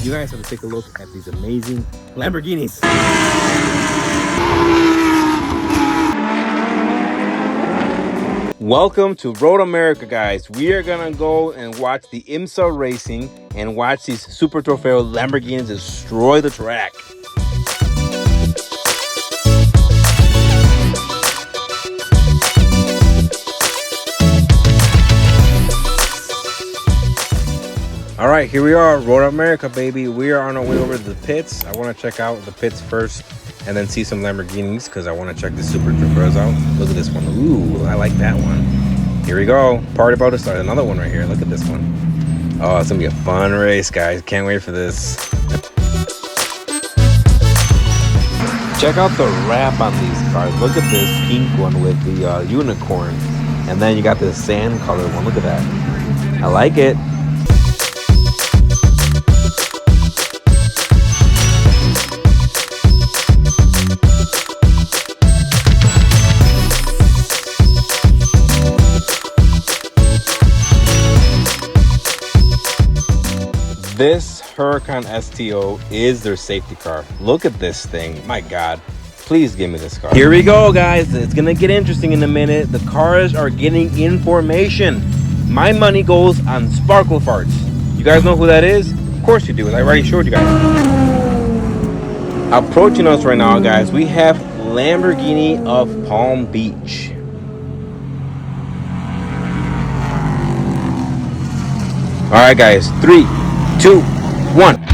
You guys have to take a look at these amazing Lamborghinis. Welcome to Road America, guys. We are gonna go and watch the IMSA racing and watch these Super Trofeo Lamborghinis destroy the track. All right, here we are, Road America, baby. We are on our way over to the pits. I want to check out the pits first and then see some Lamborghinis because I want to check the Super Trofeos out. Look at this one. Ooh, I like that one. Here we go. Party about to start. Another one right here. Look at this one. Oh, it's going to be a fun race, guys. Can't wait for this. Check out the wrap on these cars. Look at this pink one with the unicorn. And then you got this sand color one. Look at that. I like it. This Huracan STO is their safety car. Look at this thing. My God. Please give me this car. Here we go, guys. It's going to get interesting in a minute. The cars are getting in formation. My money goes on Sparkle Farts. You guys know who that is? Of course you do. I already showed you guys. Approaching us right now, guys, we have Lamborghini of Palm Beach. All right, guys. 3, 2, 1.